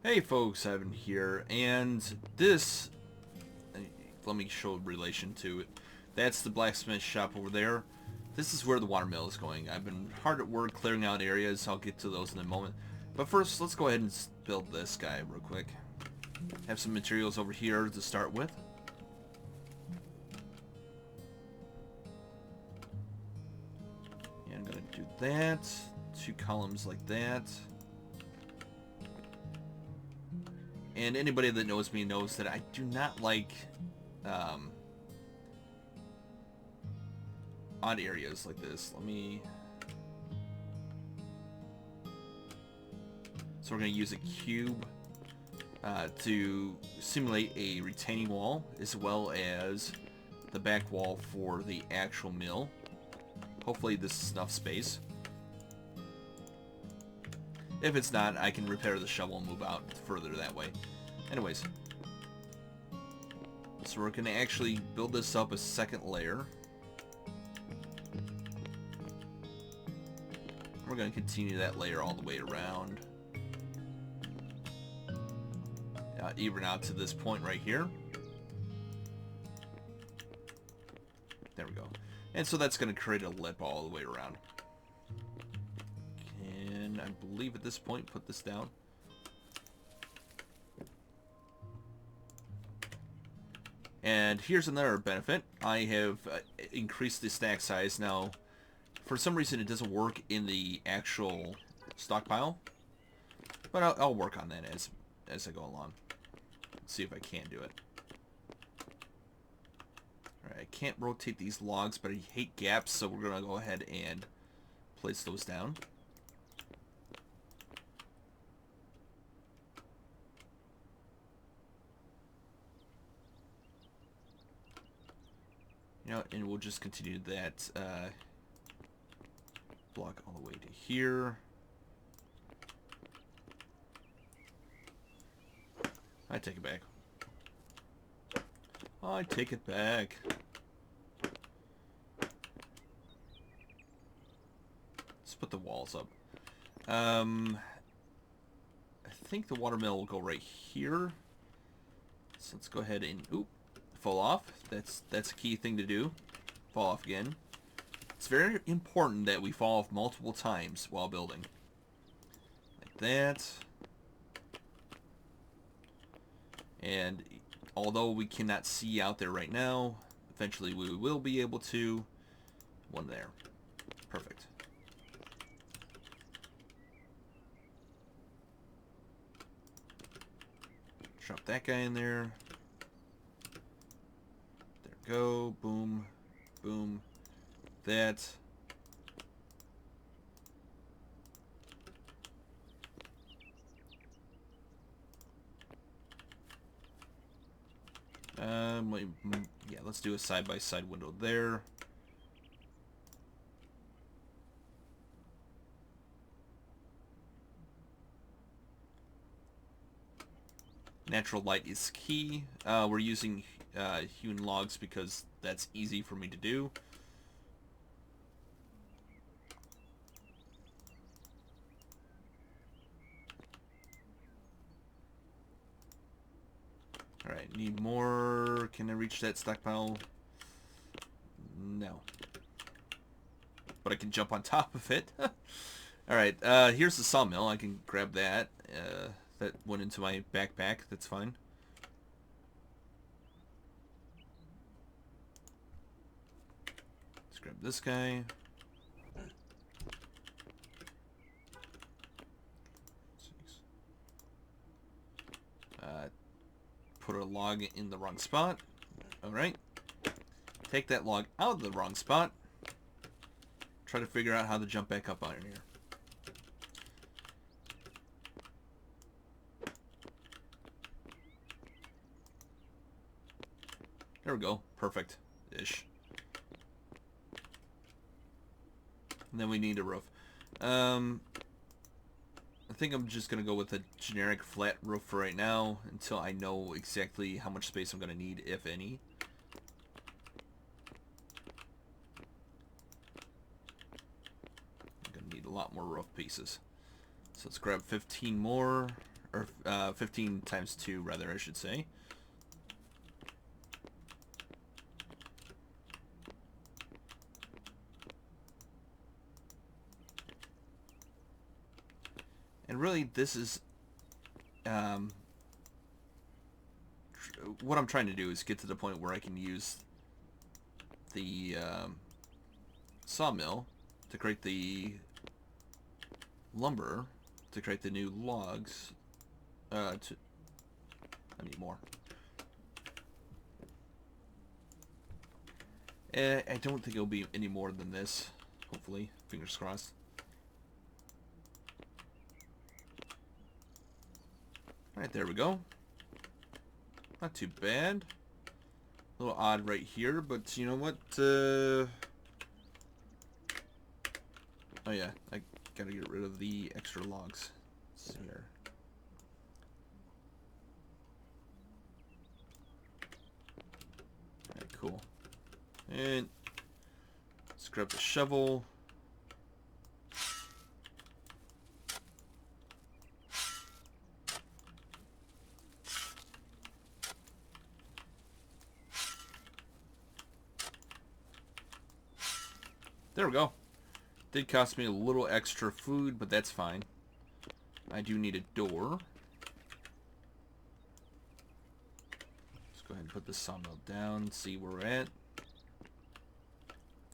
Hey folks, Evan here, and this, let me show relation to it. That's the blacksmith shop over there. This is where the watermill is going. I've been hard at work clearing out areas. I'll get to those in a moment. But first, let's go ahead and build this guy real quick. Have some materials over here to start with. And I'm going to do that. 2 columns like that. And anybody that knows me knows that I do not like odd areas like this. So we're going to use a cube to simulate a retaining wall, as well as the back wall for the actual mill. Hopefully this is enough space. If it's not, I can repair the shovel and move out further that way. Anyways, so we're going to actually build this up a second layer. We're going to continue that layer all the way around. Even out to this point right here. There we go. And so that's going to create a lip all the way around. And I believe at this point, put this down. And here's another benefit. I have increased the stack size. Now, for some reason, it doesn't work in the actual stockpile. But I'll work on that as I go along. Let's see if I can do it. Alright, I can't rotate these logs, but I hate gaps, so we're going to go ahead and place those down. You know, and we'll just continue that block all the way to here. I take it back. I take it back. Let's put the walls up. I think the watermill will go right here. So let's go ahead and fall off. That's a key thing to do. Fall off again. It's very important that we fall off multiple times while building. Like that. And although we cannot see out there right now, eventually we will be able to. One there. Perfect. Drop that guy in there. There we go. Boom. Boom. That. Yeah, let's do a side-by-side window there. Natural light is key. We're using hewn logs because that's easy for me to do. Alright, need more. Can I reach that stockpile? No. But I can jump on top of it. Alright, here's the sawmill. I can grab that. That went into my backpack. That's fine. Let's grab this guy. Put a log in the wrong spot. Alright. Take that log out of the wrong spot. Try to figure out how to jump back up on here. There we go. Perfect-ish. And then we need a roof. I think I'm just going to go with a generic flat roof for right now until I know exactly how much space I'm going to need, if any. I'm going to need a lot more roof pieces. So let's grab 15 more, or 15 times 2, rather, I should say. And really, this is... what I'm trying to do is get to the point where I can use the sawmill to create the lumber, to create the new logs. I need more. I don't think it'll be any more than this, hopefully. Fingers crossed. Alright, there we go. Not too bad. A little odd right here, but you know what? Oh yeah, I gotta get rid of the extra logs. Let's see here. Alright, cool. And let's grab the shovel. There we go. Did cost me a little extra food, but that's fine. I do need a door. Let's go ahead and put the sawmill down, see where we're at.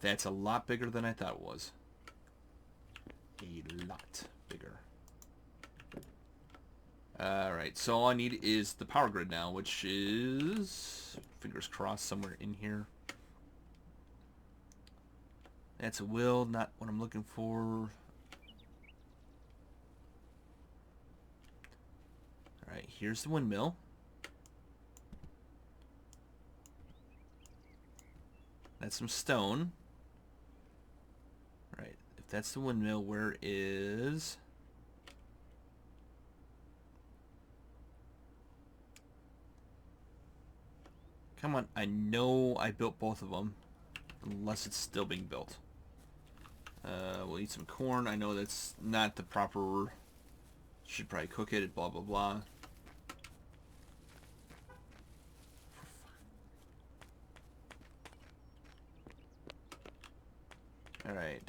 That's a lot bigger than I thought it was. A lot bigger. Alright, so all I need is the power grid now, which is, fingers crossed, somewhere in here. That's a will, not what I'm looking for. Alright, here's the windmill. That's some stone. Alright, if that's the windmill, where is... Come on, I know I built both of them. Unless it's still being built. We'll eat some corn. I know that's not the proper... Should probably cook it, blah, blah, blah. Alright.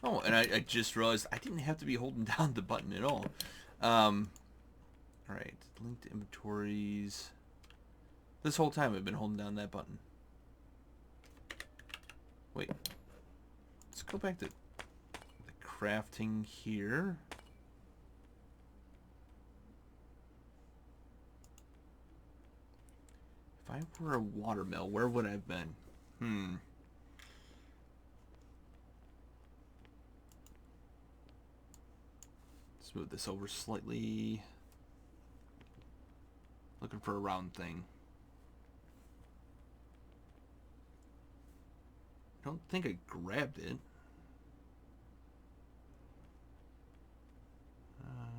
Oh, and I just realized I didn't have to be holding down the button at all. Alright, linked inventories. This whole time I've been holding down that button. Wait. Let's go back to the crafting here. If I were a watermill, where would I have been? Let's move this over slightly. Looking for a round thing. I don't think I grabbed it.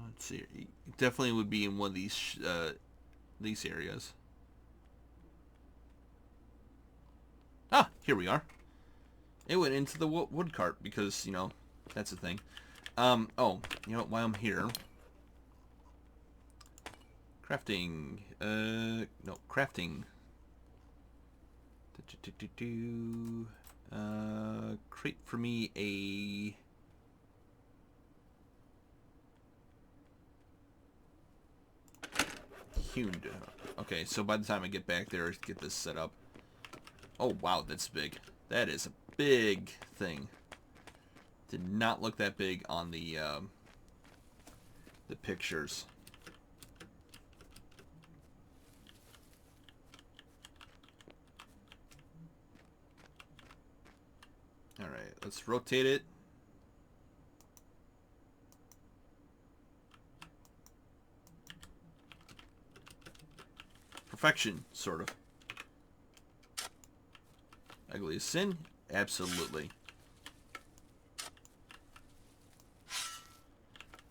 Let's see. It definitely would be in one of these areas. Ah, here we are. It went into the wood cart because, you know, that's a thing. Oh, you know what? While I'm here, crafting. No, crafting. Create for me a... hewn. Okay, so by the time I get back there, get this set up. Oh, wow, that's big. That is a big thing. Did not look that big on the pictures. Alright, let's rotate it. Perfection, sort of. Ugly as sin? Absolutely.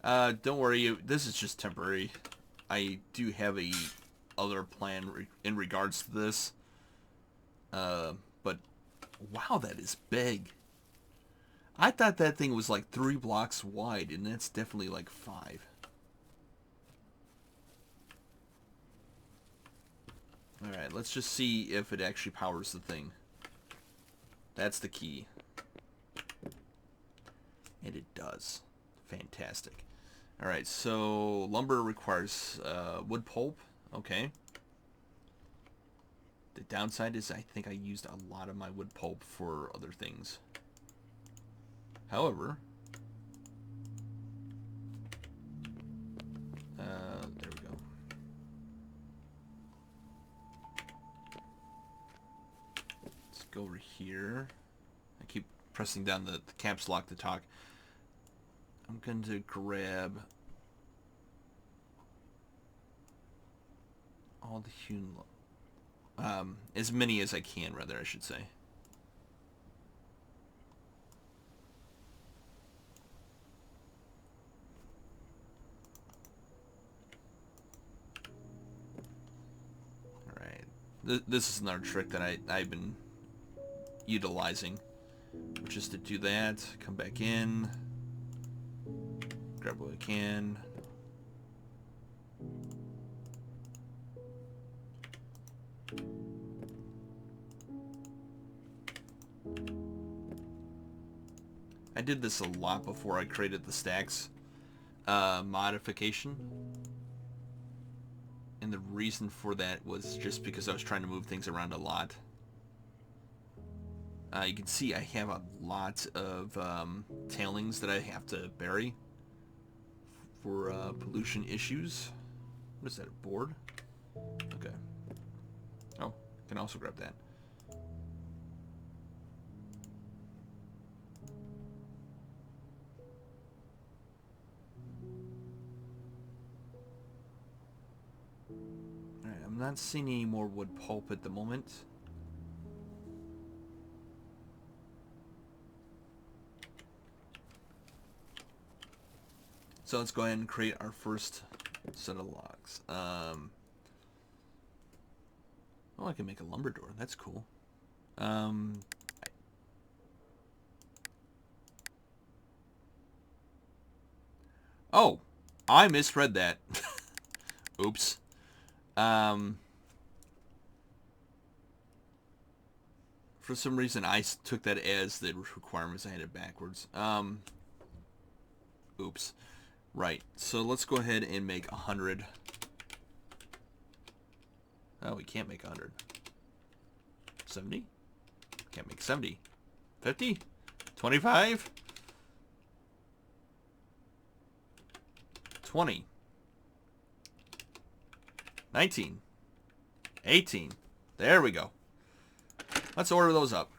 Don't worry, this is just temporary. I do have a other plan in regards to this. But wow, that is big. I thought that thing was like 3 blocks wide, and that's definitely like 5. Alright, let's just see if it actually powers the thing. That's the key. And it does. Fantastic. Alright, so lumber requires wood pulp. Okay. The downside is I think I used a lot of my wood pulp for other things. However, there we go. Let's go over here. I keep pressing down the caps lock to talk. I'm going to grab all the hewn, as many as I can, rather, I should say. Alright. This is another trick that I've been utilizing, which is to do that, come back in, grab what I can. I did this a lot before I created the stacks modification. And the reason for that was just because I was trying to move things around a lot. You can see I have a lot of tailings that I have to bury for pollution issues. What is that, a board? Okay. Oh, I can also grab that. Alright, I'm not seeing any more wood pulp at the moment. So let's go ahead and create our first set of logs. Oh, I can make a lumber door. That's cool. Oh, I misread that. Oops. For some reason, I took that as the requirements. I had it backwards. Oops. Right. So let's go ahead and make 100. Oh, we can't make 100. 70? Can't make 70. 50? 25? 20. 19. 18. There we go. Let's order those up.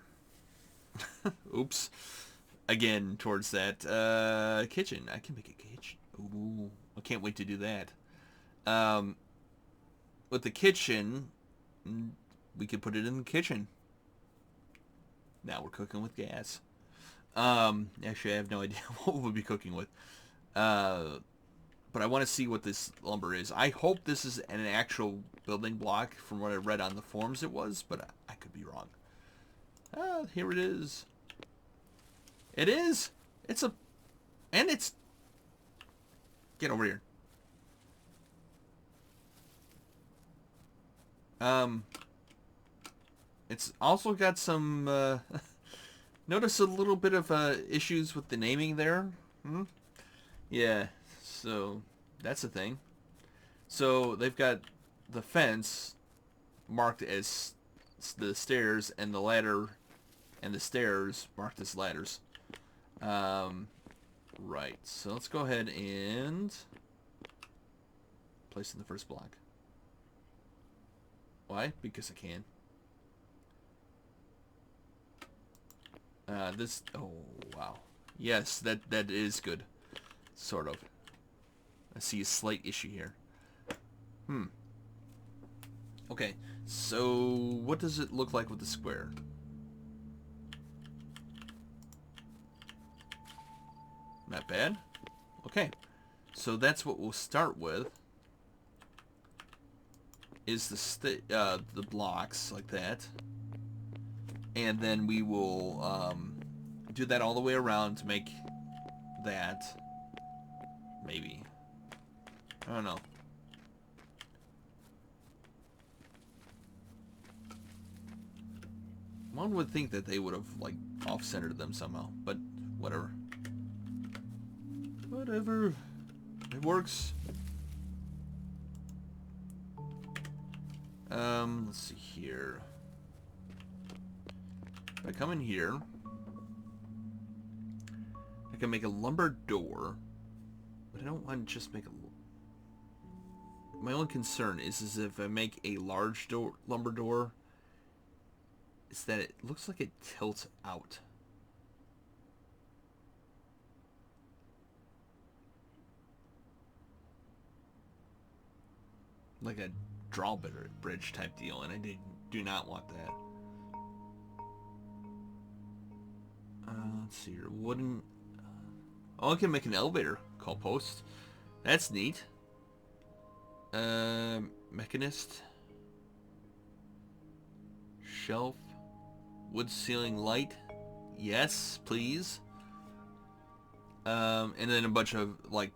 Oops. Again, towards that kitchen. I can make a kitchen. Ooh, I can't wait to do that. With the kitchen, we could put it in the kitchen. Now we're cooking with gas. Actually, I have no idea what we'll be cooking with. But I want to see what this lumber is. I hope this is an actual building block. From what I read on the forums it was, but I could be wrong. Here it is. It is! It's a... And it's... Get over here. It's also got some... notice a little bit of issues with the naming there. Yeah, so that's a thing. So they've got the fence marked as the stairs, and the ladder and the stairs marked as ladders. Right, so let's go ahead and place in the first block. Why? Because I can. This... Oh, wow. Yes, that is good. Sort of. I see a slight issue here. Okay, so what does it look like with the square? Not bad. Okay, so that's what we'll start with. Is the blocks like that, and then we will do that all the way around to make that. Maybe. I don't know. One would think that they would have, like, off-centered them somehow, but whatever. Whatever. It works. Let's see here. If I come in here, I can make a lumber door, but I don't want to just make a... My only concern is if I make a large lumber door, is that it looks like it tilts out. Like a drawbridge type deal, and I do not want that. Let's see here. Wooden... Oh, I can make an elevator call post. That's neat. Mechanist. Shelf. Wood ceiling light. Yes, please. And then a bunch of, like,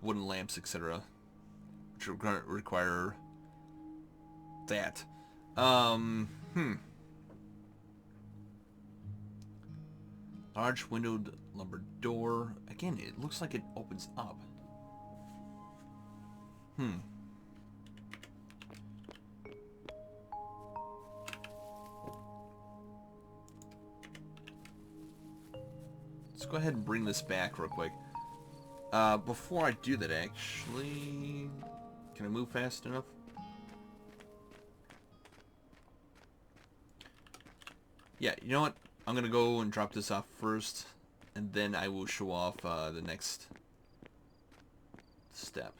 wooden lamps, etc. Which require that. Large windowed lumber door. Again, it looks like it opens up. Let's go ahead and bring this back real quick. Before I do that, actually... Can I move fast enough? Yeah, you know what? I'm gonna go and drop this off first, and then I will show off the next step.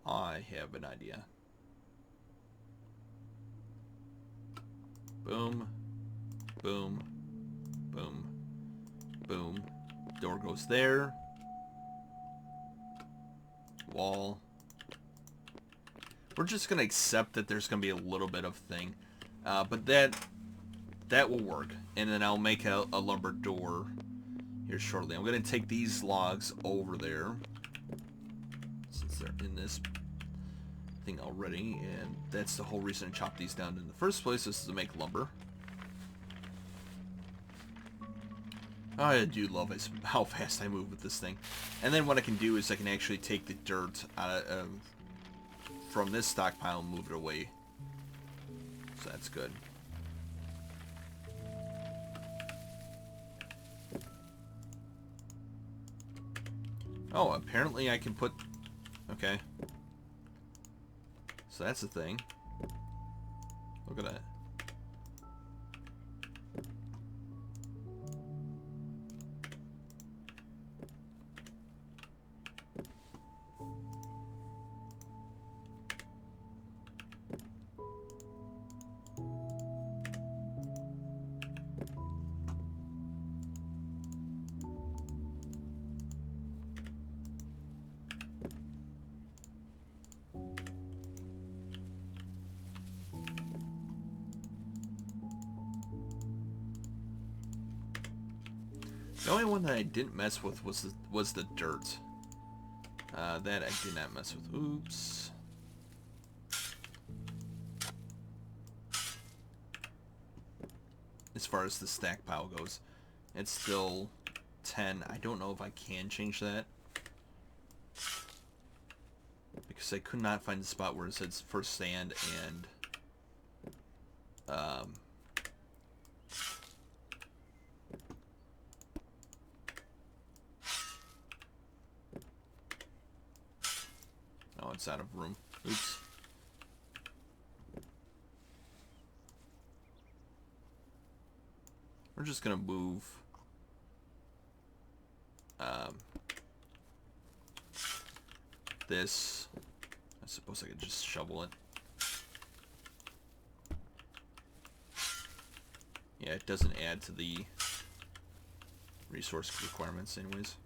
I have an idea. Boom, boom, boom, boom. Door goes there. Wall. We're just gonna accept that there's gonna be a little bit of thing, but that will work. And then I'll make a lumber door here shortly. I'm gonna take these logs over there since they're in this thing already, and that's the whole reason I chopped these down in the first place, is to make lumber. I do love how fast I move with this thing. And then what I can do is I can actually take the dirt out of, from this stockpile and move it away. So that's good. Oh, apparently I can put... Okay. So that's the thing. Look at that. The only one that I didn't mess with was the dirt. That I did not mess with. Oops. As far as the stack pile goes, it's still 10. I don't know if I can change that, because I could not find the spot where it says for sand and oh, it's out of room. Oops. We're just gonna move this. I suppose I could just shovel it. Yeah, it doesn't add to the resource requirements anyways.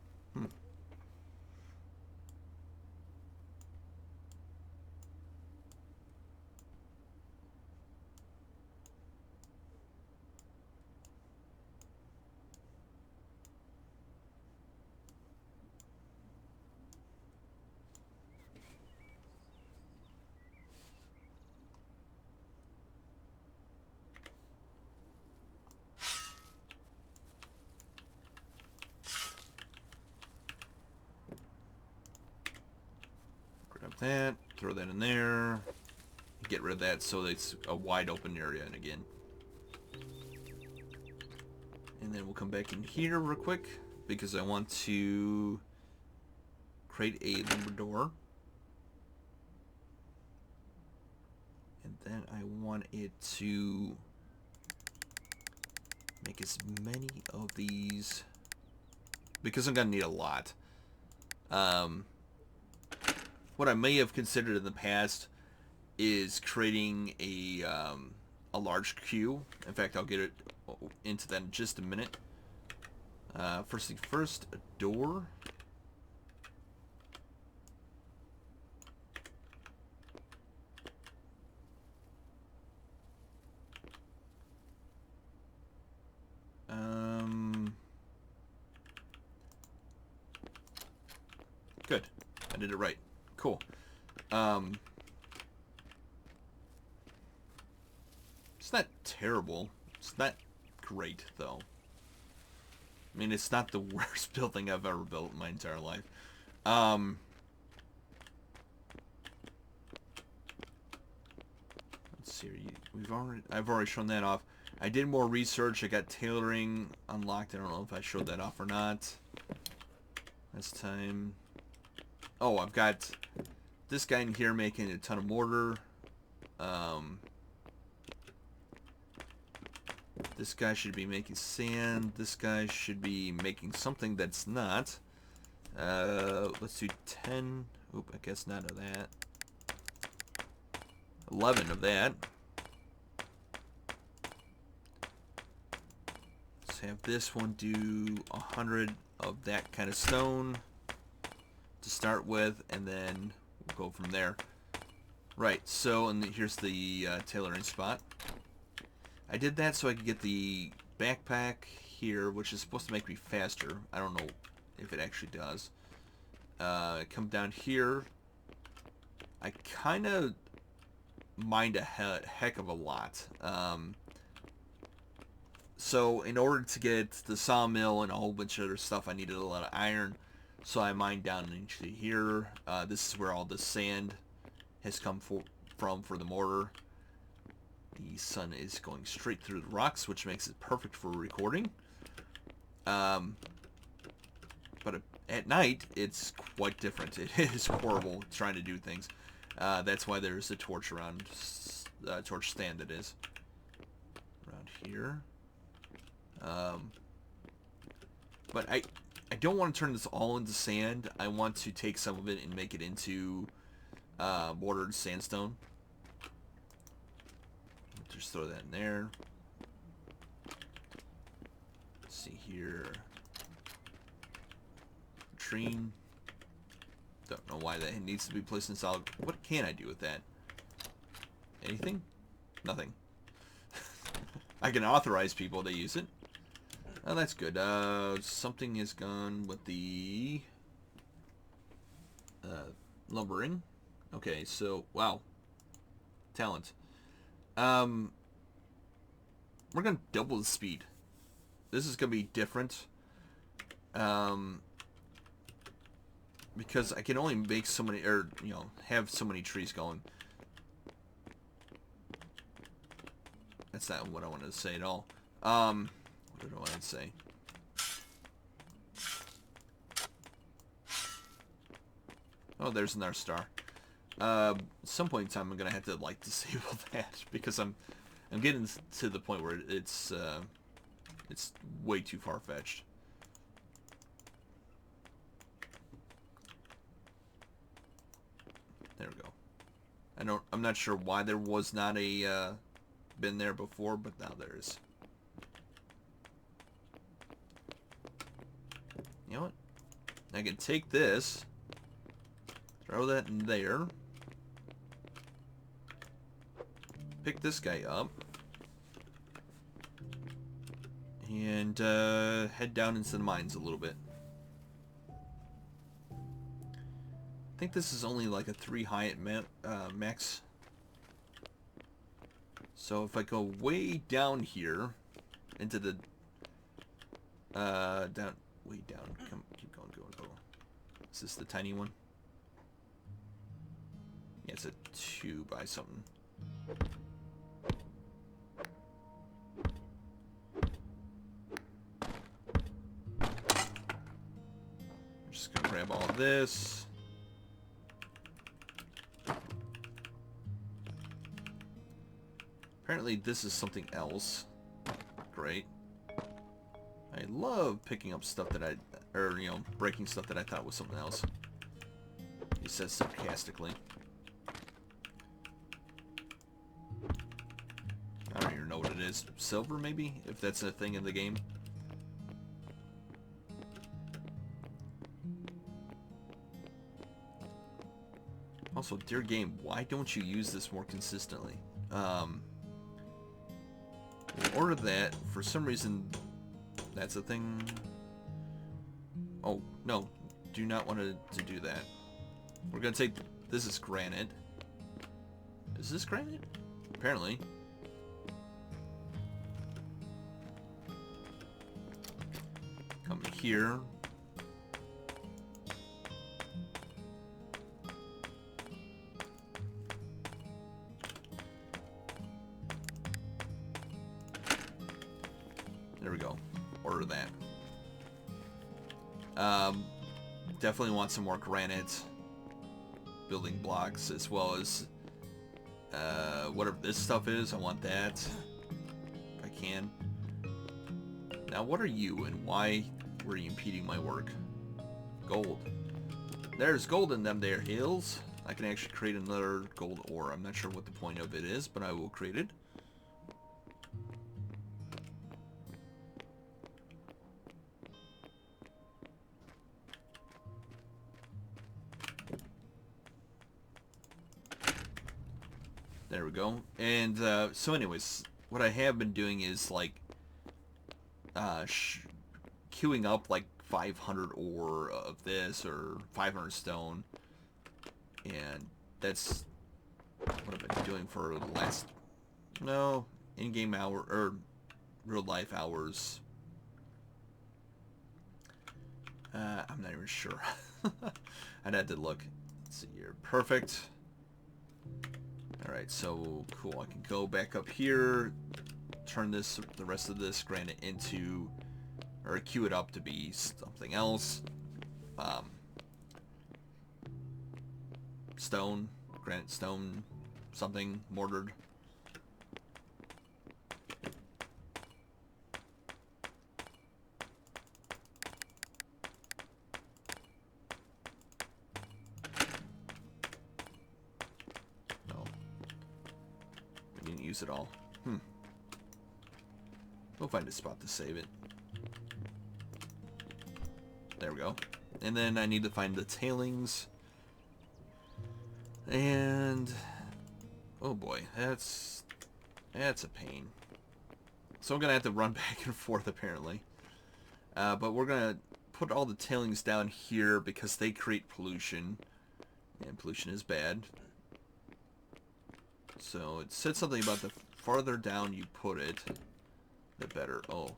Grab that, throw that in there, get rid of that so that it's a wide open area and again. And then we'll come back in here real quick because I want to create a lumber door. And then I want it to make as many of these because I'm gonna need a lot. What I may have considered in the past is creating a large queue. In fact, I'll get it into that in just a minute. First thing first, a door. Good. I did it right. Cool. It's not terrible. It's not great, though. I mean, it's not the worst building I've ever built in my entire life. Let's see. I've already shown that off. I did more research. I got tailoring unlocked. I don't know if I showed that off or not. Last time. Oh, I've got this guy in here making a ton of mortar. This guy should be making sand. This guy should be making something that's not. Let's do 10. Oop, I guess not of that. 11 of that. Let's have this one do 100 of that kind of stone to start with, and then we'll go from there. Right, so and here's the tailoring spot. I did that so I could get the backpack here, which is supposed to make me faster. I don't know if it actually does. Come down here. I kind of mined a heck of a lot. So in order to get the sawmill and a whole bunch of other stuff, I needed a lot of iron. So I mined down into here. This is where all the sand has come from for the mortar. The sun is going straight through the rocks, which makes it perfect for recording. But at night, it's quite different. It is horrible trying to do things. That's why there's a torch around, torch stand that is. Around here. But I don't want to turn this all into sand. I want to take some of it and make it into mortared sandstone. Just throw that in there. Let's see here. Latrine. Don't know why that needs to be placed in solid. What can I do with that? Anything? Nothing. I can authorize people to use it. Oh, that's good. Something is gone with the lumbering. Okay, so wow, talent. We're gonna double the speed. This is gonna be different. Because I can only make so many, or have so many trees going. That's not what I wanted to say at all. What did I want to say? Oh, there's another star. At some point in time, I'm gonna have to disable that because I'm getting to the point where it's way too far-fetched. There we go. I'm not sure why there was not a bin there before, but now there is. I can take this, throw that in there, pick this guy up, and head down into the mines a little bit. I think this is only like a 3 high at max. So if I go way down here into the down, way down, keep going. Is this the tiny one? Yeah, it's a 2 by something. I'm just gonna grab all of this. Apparently this is something else. Great. I love picking up stuff that breaking stuff that I thought was something else. He says sarcastically. I don't even know what it is. Silver, maybe? If that's a thing in the game. Also, dear game, why don't you use this more consistently? In order that, for some reason, that's a thing. Oh, no. Do not want to do that. We're going to take... This is granite. Is this granite? Apparently. Come here. There we go. Order that. Definitely want some more granite building blocks, as well as whatever this stuff is. I want that if I can. Now, what are you, and why were you impeding my work? Gold. There's gold in them there hills. I can actually create another gold ore. I'm not sure what the point of it is, but I will create it. There we go. And so anyways, what I have been doing is like queuing up like 500 ore of this or 500 stone, and that's what I've been doing for the last in-game hour or real life hours. I'm not even sure. I'd have to look. Let's see here. Perfect. Alright, so cool. I can go back up here, turn this, the rest of this granite into, or queue it up to be something else. Stone, granite, stone, something, mortared. Use it all. We'll find a spot to save it. There we go. And then I need to find the tailings. And oh boy, that's a pain. So I'm gonna have to run back and forth apparently. But we're gonna put all the tailings down here because they create pollution, and pollution is bad. So it said something about the farther down you put it, the better. Oh.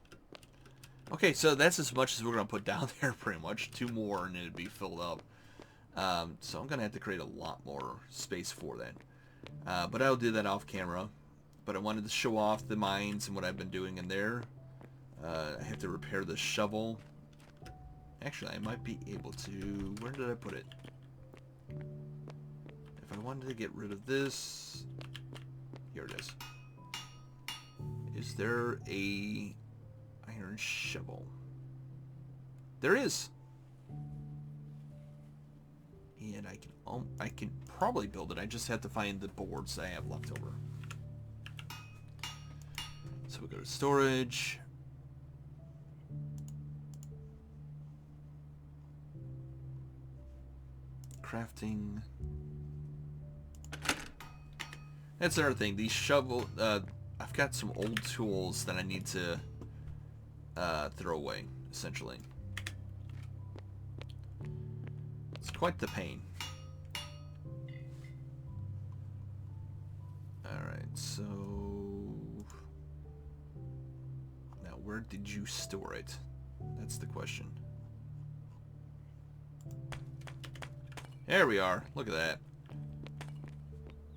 Okay, so that's as much as we're going to put down there pretty much. 2 more and it'd be filled up. So I'm going to have to create a lot more space for that. But I'll do that off camera. But I wanted to show off the mines and what I've been doing in there. I have to repair the shovel. Actually, I might be able to... Where did I put it? If I wanted to get rid of this... Here it is. Is there a iron shovel? There is. And I can probably build it. I just have to find the boards that I have left over. So we go to storage. crafting. That's another thing. These shovel. I've got some old tools that I need to throw away, essentially. It's quite the pain. Alright, so... Now, where did you store it? That's the question. There we are. Look at that.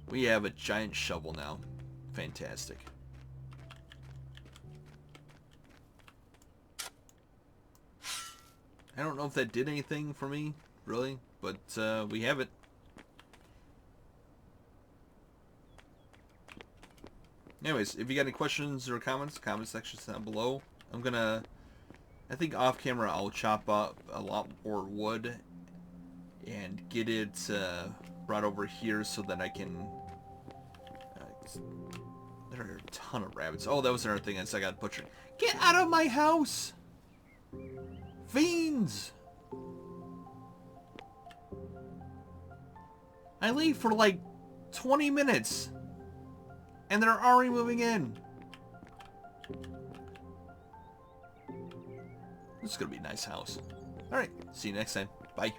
We have a giant shovel now. Fantastic. I don't know if that did anything for me, really, but we have it. Anyways, if you got any questions or comments, comment section down below. I think off camera I'll chop up a lot more wood and get it brought over here so that I can... there are a ton of rabbits. Oh, that was another thing I got butchered. Get out of my house! Fiends! I leave for like 20 minutes and they're already moving in. This is gonna be a nice house. Alright, see you next time. Bye.